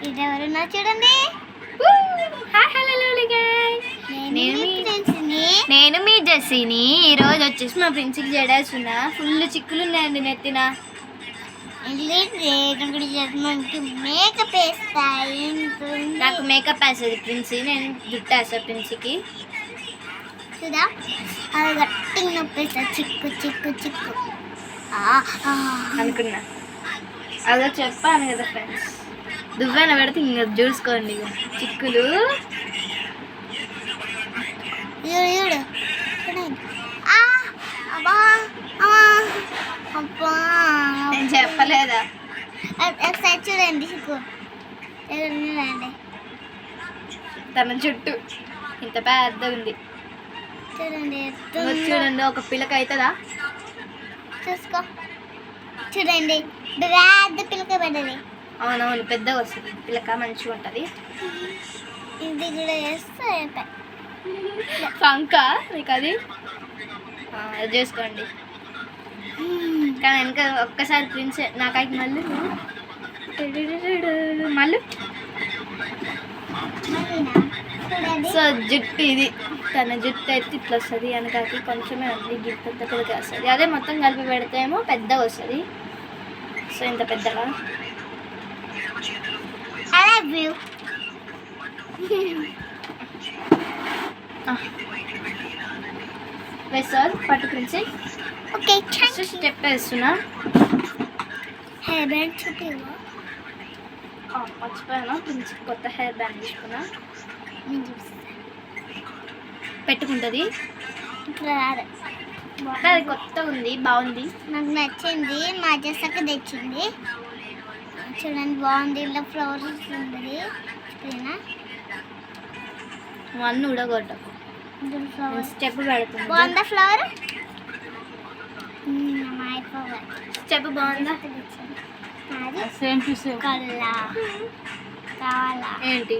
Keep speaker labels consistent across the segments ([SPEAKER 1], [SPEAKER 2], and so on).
[SPEAKER 1] ఎవరున్నా చూడండి.
[SPEAKER 2] Hi hello guys, నేను మీ జెస్సీని. ఈరోజు వచ్చేసి మా ప్రిన్సికి జడేస్తున్నా. ఫుల్ చిక్కులు ఉన్నాయండి నెత్తిన.
[SPEAKER 1] మేకప్ వేస్తాయి.
[SPEAKER 2] నాకు మేకప్ వేస్తుంది ప్రిన్సీ, నేను జుట్టు వేస్తా ప్రిన్సీకి.
[SPEAKER 1] చూదా అది గట్టి నొప్పేస్తా. చిక్కు చిక్కు చిక్కు
[SPEAKER 2] అనుకున్నా. అదో చెప్పాను కదా ఫ్రెండ్స్, దువ్వెన పెడితే ఇంకా చూసుకోండి ఇక చిక్కులు. నేను చెప్పలేదా?
[SPEAKER 1] ఒకసారి చూడండి చిక్కు చూడండి.
[SPEAKER 2] తన చుట్టూ ఇంత పెద్ద ఉంది
[SPEAKER 1] చూడండి.
[SPEAKER 2] చూడండి, ఒక పిల్లక అవుతుందా?
[SPEAKER 1] చూసుకో చూడండి, పెద్ద పిల్లక పడ్డది.
[SPEAKER 2] అవునవును, పెద్దగా వస్తుంది పిల్లక, మంచిగా ఉంటుంది.
[SPEAKER 1] ఇది కూడా చేస్తే
[SPEAKER 2] పంక మీకు అది చేసుకోండి. కానీ వెనక ఒక్కసారి ప్రిన్స్ నాకైతే మళ్ళీ సో జుట్టు ఇది తన జుట్టు అయితే ఇట్లా వస్తుంది. వెనకకి కొంచెమే ఉంది, గిట్టు పెద్దగా వస్తుంది. అదే మొత్తం కలిపి పెడితే ఏమో పెద్దగా వస్తుంది. సో ఇంత పెద్దగా వేస్తారు పట్టు ప్రిన్సి.
[SPEAKER 1] ఓకే,
[SPEAKER 2] స్టెప్ వేస్తున్నా.
[SPEAKER 1] హెయిర్ బ్యాండ్ చూపివా?
[SPEAKER 2] మర్చిపోయాను, ప్రిన్స్ కొత్త హెయిర్ బ్యాండ్ తీసుకున్నా. పెట్టుకుంటుంది. అది కొత్త ఉంది, బాగుంది,
[SPEAKER 1] నాకు నచ్చింది. మా జెస్సకి తెచ్చింది. చూడండి బాగుంది. ఇలా ఫ్లవర్స్ ఉంది.
[SPEAKER 2] అన్నీ ఉడగొట్టకు, స్టెప్ పెడుతుంది.
[SPEAKER 1] బాగుందా ఫ్లవర్?
[SPEAKER 2] స్టెప్ బాగుందా?
[SPEAKER 1] సేమ్ టు సేమ్ కల్లా కావాలా?
[SPEAKER 2] ఏంటి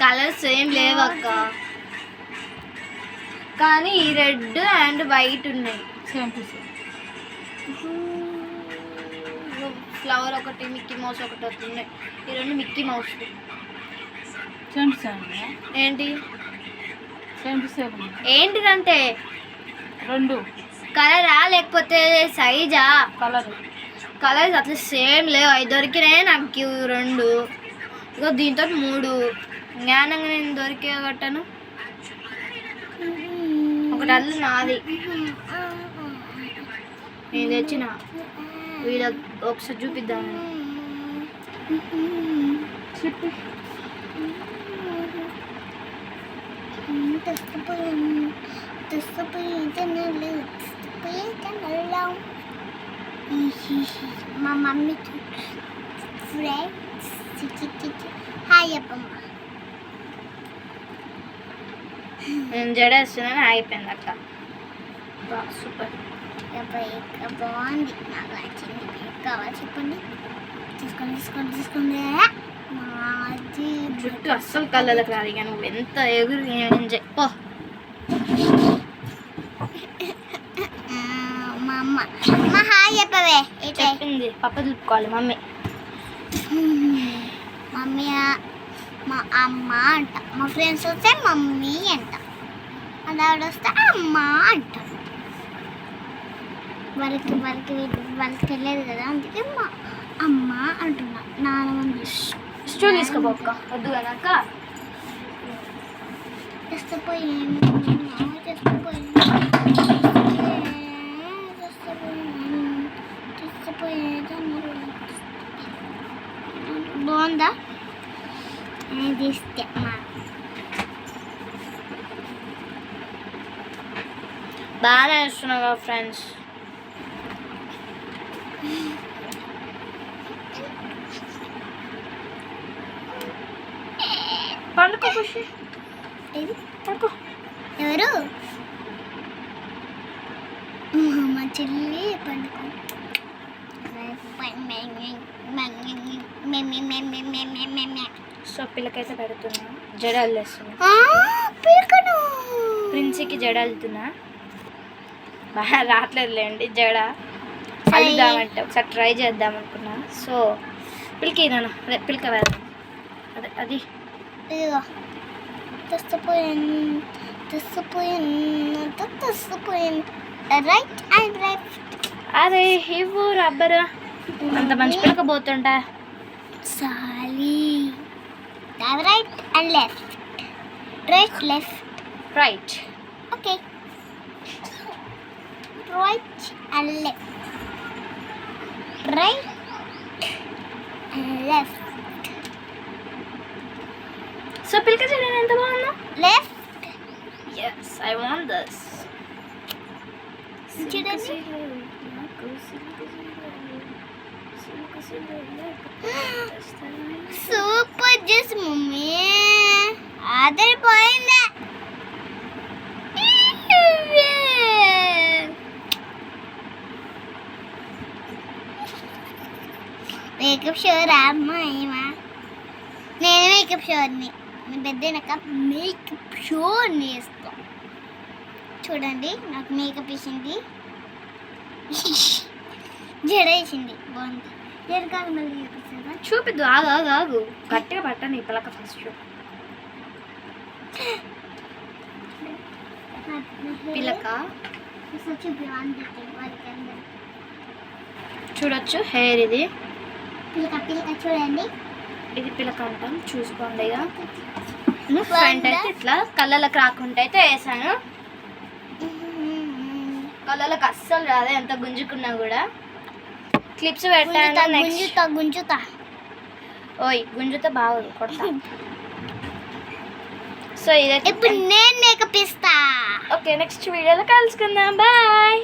[SPEAKER 1] కలర్స్
[SPEAKER 2] ఏం లేవు అక్క, కానీ ఈ రెడ్ అండ్ వైట్ ఉన్నాయి. Same to same. ఫ్లవర్ ఒకటి, మిక్కీ మౌస్ ఒకటి వస్తున్నాయి. ఈ రెండు మిక్కీ మౌస్. ఏంటి ఏంటిదంటే
[SPEAKER 1] రెండు
[SPEAKER 2] కలరా లేకపోతే సైజా? కలర్స్ అట్లా సేమ్ లేవు. అవి దొరికినాయి నాకు రెండు. ఇగో దీంతో 3 జ్ఞానంగా నేను దొరికే కట్టాను. ఒకటి అల్లు నాది, నేను తెచ్చిన. వీళ్ళ ఒకసారి చూపిద్దామని.
[SPEAKER 1] మా మమ్మీ ఫ్రెండ్స్ హాయ్ అప్పమ్మ.
[SPEAKER 2] నేను జడేస్తున్నాను, అయిపోయింది అక్క. సూపర్,
[SPEAKER 1] బాగుంది. నాకు నచ్చింది. కావాలి చెప్పండి. తీసుకోండి.
[SPEAKER 2] జుట్టు అస్సలు కళ్ళకి రాదు. ఇక నువ్వు ఎంత ఎగురు చెప్పో.
[SPEAKER 1] మా అమ్మ హాయ్ చెప్పవే.
[SPEAKER 2] చెప్పింది పప్ప చూపుకోవాలి మమ్మీ.
[SPEAKER 1] మమ్మీ మా అమ్మ అంట. మా ఫ్రెండ్స్ వస్తే మమ్మీ అంట. మా డాడీ వస్తే అమ్మ అంట. వాళ్ళకి వెళ్ళేది కదా, అందుకే మా అమ్మ అంటున్నా. నాన్న
[SPEAKER 2] స్టూల్ తీసుకోబోక్క వద్దు కనుక
[SPEAKER 1] తెస్తపోయి బాగుందా? తీస్తే
[SPEAKER 2] బాగా వేస్తున్నావు కదా ఫ్రెండ్స్. పండుకో ఖుషి. పండుకో.
[SPEAKER 1] ఎవరు? మా చెల్లి పండుకో.
[SPEAKER 2] సో పిల్లకైతే పెడుతున్నా, జడలు వేస్తున్నా. ప్రిన్సీకి జడ వెళ్తున్నా. బాగా రావట్లేదులేండి జడ. అల్లుదామంటే ఒకసారి ట్రై చేద్దాం అనుకున్నా. సో పిల్లకి నాన్న పిల్లక వేద్దాం. అదే అది
[SPEAKER 1] ఇదిగో తెస్తుపోయాను రైట్ అండ్ లెఫ్ట్.
[SPEAKER 2] అరే ఇవ్వు రబ్బరు. అంత మంచి పిల్లక పోతుంటా.
[SPEAKER 1] Sorry right and left left
[SPEAKER 2] right.
[SPEAKER 1] Okay right and left right and left
[SPEAKER 2] so పిల్లక చూడండి ఎంత బాగుందో.
[SPEAKER 1] Left
[SPEAKER 2] yes I want this.
[SPEAKER 1] చూడండి సూపర్ జ్యూస్ మమ్మీ ఆదరిపోయిందా. మేకప్ షో రామ్మా. నేను మేకప్ షోని పెద్దనాక మేకప్ షో వేస్తాం. చూడండి నాకు మేకప్ వేసింది, జడ వేసింది, బాగుంది. జడకాలు మళ్ళీ చూపిస్తుందా?
[SPEAKER 2] చూపిద్దు. ఆగు ఆగు ఆగు, గట్టిగా పట్టండి ఈ పిల్లక ఫస్ట్. పిల్లక చూడొచ్చు. హెయిర్ ఇది
[SPEAKER 1] పిల్లక చూడండి.
[SPEAKER 2] ఇది పిల్లక అంటాం. చూసుకోండి ఇక. ఫ్రంట్ అయితే ఇట్లా కళ్ళలకు రాకుండా అయితే వేసాను. కళ్ళలకు అస్సలు రాదు ఎంత గుంజుకున్నా కూడా. క్లిప్స్ పెట్టాను. నెక్స్ట్
[SPEAKER 1] గుంజుతా
[SPEAKER 2] ఓయ్ గుంజుతో బాగోదు, కొడతా. సో ఇదైతే
[SPEAKER 1] ఇప్పుడు నేను మేకప్ ఇస్తా.
[SPEAKER 2] ఓకే నెక్స్ట్ వీడియోలో కలుసుకుందాం. బాయ్.